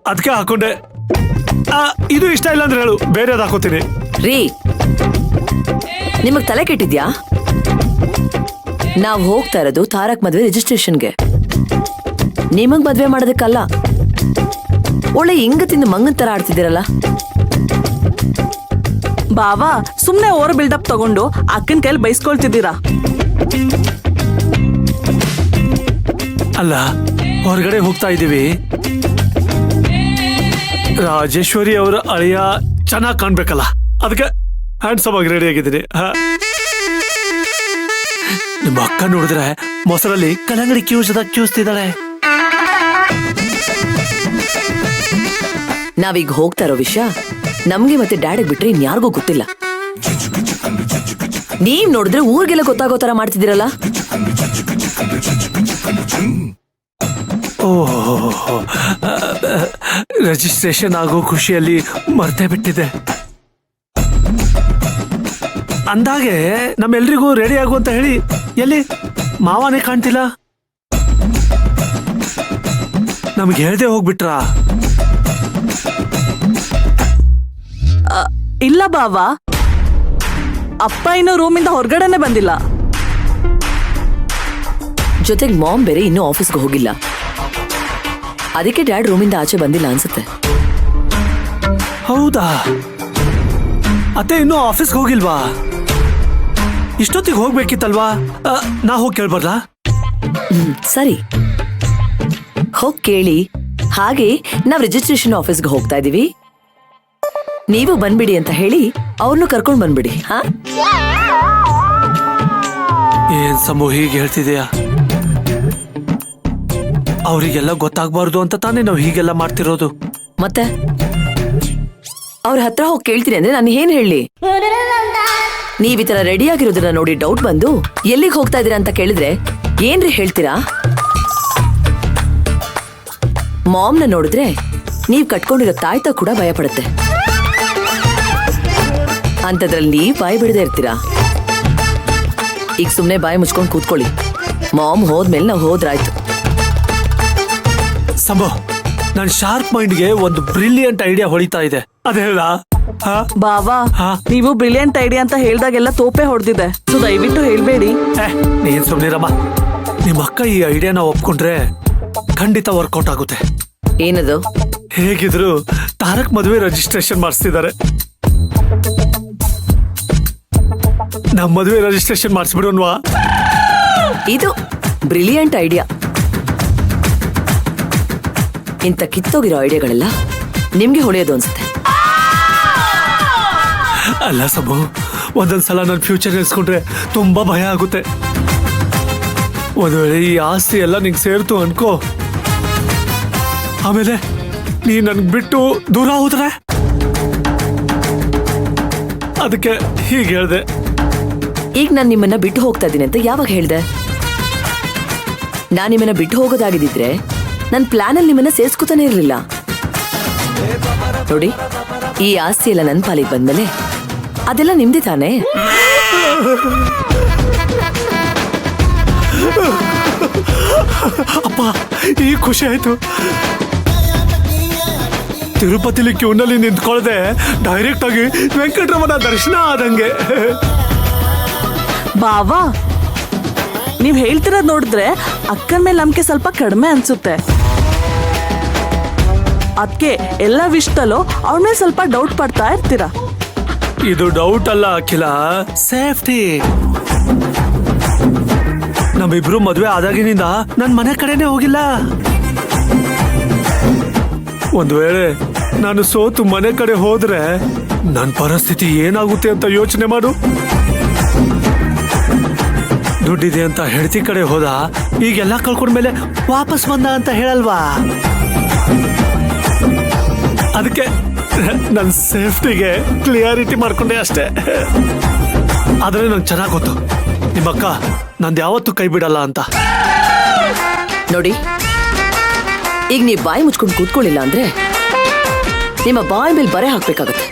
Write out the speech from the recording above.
ಅದಕ್ಕೆ ಹಾಕೊಂಡೆ. ಇದು ಇಷ್ಟ ಇಲ್ಲ ಅಂದ್ರೆ ಹೇಳು, ಬೇರೆದ್ ಹಾಕೋತೀನಿ. ರೀ, ನಿಮಗ್ ತಲೆ ಕೆಟ್ಟಿದ್ಯಾ? ನಾವ್ ಹೋಗ್ತಾ ಇರೋದು ತಾರಕ್ ಮದ್ವೆ ರಿಜಿಸ್ಟ್ರೇಷನ್ಗೆ, ನಿಮಗ್ ಮದ್ವೆ ಮಾಡೋದಕ್ಕಲ್ಲ. ಒಳ್ಳೆ ಹಿಂಗ ತಿಂದು ಮಂಗನ್ ತರ ಆಡ್ತಿದ್ದೀರಲ್ಲ. ಬಾವಾ, ಸುಮ್ನೆ ಓವರ್ ಬಿಲ್ಡಪ್ ತಗೊಂಡು ಅಕ್ಕನ ಕೈಲಿ ಬೈಸ್ಕೊಳ್ತಿದ್ದೀರಾ. ಅಲ್ಲ, ಹೊರಗಡೆ ಹೋಗ್ತಾ ಇದ್ದೀವಿ, ರಾಜೇಶ್ವರಿ ಅವರ ಅಳಿಯ ಚೆನ್ನಾಗಿ ಕಾಣ್ಬೇಕಲ್ಲ, ಅದಕ್ಕೆ ಹ್ಯಾಂಡ್ಸಮ್ ಆಗಿ ರೆಡಿ ಆಗಿದ್ದೀನಿ. ನಿಮ್ಮ ಅಕ್ಕ ನೋಡಿದ್ರೆ ಮೊಸರಲ್ಲಿ ಕಲ್ಲಂಗಡಿ ಕ್ಯೂಸ್ತಿದ್ದಾಳೆ. ನಾವೀಗ ಹೋಗ್ತಾ ಇರೋ ವಿಷಯ ನಮ್ಗೆ ಮತ್ತೆ ಡ್ಯಾಡಿಗೆ ಬಿಟ್ರೆ ಇನ್ಯಾರಿಗೂ ಗೊತ್ತಿಲ್ಲ. ನೀವ್ ನೋಡಿದ್ರೆ ಊರಿಗೆಲ್ಲ ಗೊತ್ತಾಗೋ ತರ ಮಾಡ್ತಿದ್ದೀರಲ್ಲ. ಓಹ್, ರಿಜಿಸ್ಟ್ರೇಷನ್ ಆಗೋ ಖುಷಿಯಲ್ಲಿ ಮರ್ತೇ ಬಿಟ್ಟಿದೆ. ಅಂದಾಗೆ ನಮ್ಮೆಲ್ರಿಗೂ ರೆಡಿ ಆಗು ಅಂತ ಹೇಳಿ ಎಲ್ಲಿ ಮಾವನೇ ಕಾಣ್ತಿಲ್ಲ. ನಮ್ಗೆ ಹೇಳ್ದೆ ಹೋಗ್ಬಿಟ್ರಾ? ಇಲ್ಲ ಬಾವಾ, ಅಪ್ಪ ಇನ್ನೂ ರೂಮಿಂದ ಹೊರಗಡೆನೆ ಬಂದಿಲ್ಲ. ಜೊತೆಗೆ ಮಾಮ್ ಬೇರೆ ಇನ್ನೂ ಆಫೀಸ್ಗೆ ಹೋಗಿಲ್ಲ. ಅದಕ್ಕೆ ಡ್ಯಾಡ್ ರೂಮಿಂದ ಆಚೆ ಬಂದಿಲ್ಲ ಅನ್ಸುತ್ತೆ. ಹೌದಾ? ಅತ್ತೆ ಇನ್ನೂ ಆಫೀಸ್ಗೆ ಹೋಗಿಲ್ವಾ? ಇಷ್ಟೊತ್ತಿಗೆ ಹೋಗ್ಬೇಕಿತ್ತಲ್ವಾ? ನಾ ಹೋಗಿ ಕೇಳ್ಬಾರ್ದಾ? ಸರಿ, ಹೋಗ್ ಕೇಳಿ. ಹಾಗೆ ನಾವ್ ರಿಜಿಸ್ಟ್ರೇಷನ್ ಆಫೀಸ್ಗೆ ಹೋಗ್ತಾ ಇದೀವಿ, ನೀವು ಬಂದ್ಬಿಡಿ ಅಂತ ಹೇಳಿ ಅವ್ರನ್ನು ಕರ್ಕೊಂಡ್ ಬಂದ್ಬಿಡಿ. ಹಾ, ಏನ್ ಸಮೂಹ ಹೀಗೆ ಹೇಳ್ತಿದೆಯಾ? ಅವರಿಗೆಲ್ಲ ಗೊತ್ತಾಗ್ಬಾರ್ದು ಅಂತ ತಾನೇ ನಾವು ಹೀಗೆಲ್ಲ ಮಾಡ್ತಿರೋದು. ಮತ್ತೆ ಅವ್ರ ಹತ್ರ ಹೋಗಿ ಕೇಳ್ತೀನಿ ಅಂದ್ರೆ ನಾನು ಏನ್ ಹೇಳಿ? ನೀವ್ ಈ ತರ ರೆಡಿ ಆಗಿರೋದನ್ನ ನೋಡಿ ಡೌಟ್ ಬಂದು ಎಲ್ಲಿಗೆ ಹೋಗ್ತಾ ಇದೀರಾ ಅಂತ ಕೇಳಿದ್ರೆ ಏನ್ರಿ ಹೇಳ್ತೀರಾ? ಮಾಮ್ನ ನೋಡಿದ್ರೆ ನೀವ್ ಕಟ್ಕೊಂಡಿರೋ ತಾಯ್ತ ಕೂಡ ಭಯ ಪಡುತ್ತೆ. ಅಂತದ್ರಲ್ಲಿ ನೀವ್ ಬಾಯಿ ಬಿಡದೆ ಇರ್ತೀರಾ. ಈಗ ಸುಮ್ನೆ ಬಾಯಿ ಮುಚ್ಕೊಂಡು ಕೂತ್ಕೊಳ್ಳಿ. ಮಾಮ್ ಹೋದ್ಮೇಲೆ ನಾವ್ ಹೋದ್ರಾಯ್ತು. ಸಂಭವ್, ನನ್ ಶಾರ್ಪ್ ಮೈಂಡ್ಗೆ ಒಂದು ಬ್ರಿಲಿಯಂಟ್ ಐಡಿಯಾ ಹೊಳಿತಾ ಇದೆ. ಅದೇ ಹೇಳ ಬಾವಾ, ನೀವು ಬ್ರಿಲಿಯಂಟ್ ಐಡಿಯಾ ಅಂತ ಹೇಳ್ದಾಗೆಲ್ಲ ತೋಪೆ ಹೊಡೆದಿದೆ. ಸೊ ದಯವಿಟ್ಟು ಹೇಳ್ಬೇಡಿ. ನೀನ್ ಸುಮ್ನಿರಮ್ಮ. ನಿಮ್ಮ ಅಕ್ಕ ಈ ಐಡಿಯಾನ ಒಪ್ಕೊಂಡ್ರೆ ಖಂಡಿತ ವರ್ಕೌಟ್ ಆಗುತ್ತೆ. ಏನದು? ಹೇಗಿದ್ರು ತಾರಕ್ ಮದುವೆ ರಿಜಿಸ್ಟ್ರೇಷನ್ ಮಾಡಿಸ್ತಿದ್ದಾರೆ. ನಮ್ಮ ಮದುವೆ ರಿಜಿಸ್ಟ್ರೇಷನ್ ಮಾಡಿಸ್ಬಿಡೋನ್ವಾ? ಇದು ಬ್ರಿಲಿಯಂಟ್ ಐಡಿಯಾ. ಇಂಥ ಕಿತ್ತೋಗಿರೋ ಐಡಿಯಾಗಳೆಲ್ಲ ನಿಮ್ಗೆ ಹೊಳೆಯೋದು ಅನ್ಸುತ್ತೆ. ಅಲ್ಲ ಸಬು, ಒಂದೊಂದ್ಸಲ ನನ್ನ ಫ್ಯೂಚರ್ ನೆನೆಸ್ಕೊಂಡ್ರೆ ತುಂಬಾ ಭಯ ಆಗುತ್ತೆ. ಒಂದ್ ವೇಳೆ ಈ ಆಸ್ತಿ ಎಲ್ಲ ನಿಂಗೆ ಸೇರ್ತು ಅನ್ಕೋ, ಆಮೇಲೆ ನೀ ನನ್ಗೆ ಬಿಟ್ಟು ದೂರ ಹೋದ್ರೆ? ಅದಕ್ಕೆ ಹೀಗೆ ಹೇಳ್ದೆ. ಈಗ ನಾನು ನಿಮ್ಮನ್ನ ಬಿಟ್ಟು ಹೋಗ್ತಾ ಇದ್ದೀನಿ ಅಂತ ಯಾವಾಗ ಹೇಳ್ದೆ? ನಾನ್ ನಿಮ್ಮನ್ನ ಬಿಟ್ಟು ಹೋಗೋದಾಗಿದ್ದಿದ್ರೆ ನನ್ನ ಪ್ಲಾನಲ್ಲಿ ನಿಮ್ಮನ್ನ ಸೇರ್ಸ್ಕೊತಾನೆ ಇರ್ಲಿಲ್ಲ. ನೋಡಿ, ಈ ಆಸ್ತಿ ಎಲ್ಲ ನನ್ನ ಪಾಲಿಗೆ ಬಂದ್ಮೇಲೆ ಅದೆಲ್ಲ ನಿಮ್ದೇ ತಾನೇ? ಅಪ್ಪ, ಈ ಖುಷಿ ಆಯ್ತು. ತಿರುಪತಿಲಿ ಕ್ಯೂನಲ್ಲಿ ನಿಂತ್ಕೊಳ್ದೆ ಡೈರೆಕ್ಟ್ ಆಗಿ ವೆಂಕಟರಮಣ ದರ್ಶನ ಆದಂಗೆ. ಬಾವಾ, ನೀವ್ ಹೇಳ್ತಿರೋದ್ ನೋಡಿದ್ರೆ ಅಕ್ಕನ ಮೇಲೆ ನಂಬಿಕೆ ಸ್ವಲ್ಪ ಕಡಿಮೆ ಅನ್ಸುತ್ತೆ. ಅದಕ್ಕೆ ಎಲ್ಲ ವಿಷಯದಲ್ಲೂ ಅವಳ ಮೇಲೆ ಸ್ವಲ್ಪ ಡೌಟ್ ಪಡ್ತಾ ಇರ್ತೀರಾ. ಇದು ಡೌಟ್ ಅಲ್ಲ ಅಖಿಲ, ಸೇಫ್ಟಿ. ನಮ್ಮಿಬ್ರು ಮದ್ವೆ ಆದಾಗಿನಿಂದ ನನ್ ಮನೆ ಕಡೆನೆ ಹೋಗಿಲ್ಲ. ಒಂದ್ ವೇಳೆ ನಾನು ಸೋತು ಮನೆ ಕಡೆ ಹೋದ್ರೆ ನನ್ನ ಪರಿಸ್ಥಿತಿ ಏನಾಗುತ್ತೆ ಅಂತ ಯೋಚನೆ ಮಾಡು. ದುಡ್ಡಿದೆ ಅಂತ ಹೆಂಡತಿ ಕಡೆ ಹೋದ, ಈಗೆಲ್ಲ ಕಳ್ಕೊಂಡ್ಮೇಲೆ ವಾಪಸ್ ಬಂದ ಅಂತ ಹೇಳಲ್ವಾ? ಅದಕ್ಕೆ ನನ್ನ ಸೇಫ್ಟಿಗೆ ಕ್ಲಿಯರಿಟಿ ಮಾಡ್ಕೊಂಡೆ ಅಷ್ಟೇ. ಆದ್ರೆ ನಂಗೆ ಚೆನ್ನಾಗಿ ಗೊತ್ತು ನಿಮ್ಮಕ್ಕ ನಂದು ಯಾವತ್ತೂ ಕೈ ಬಿಡಲ್ಲ ಅಂತ. ನೋಡಿ, ಈಗ ನೀವು ಬಾಯಿ ಮುಚ್ಕೊಂಡು ಕೂತ್ಕೊಳ್ಳಿಲ್ಲ ಅಂದ್ರೆ ನಿಮ್ಮ ಬಾಯಿ ಮೇಲೆ ಬರೆ ಹಾಕ್ಬೇಕಾಗತ್ತೆ.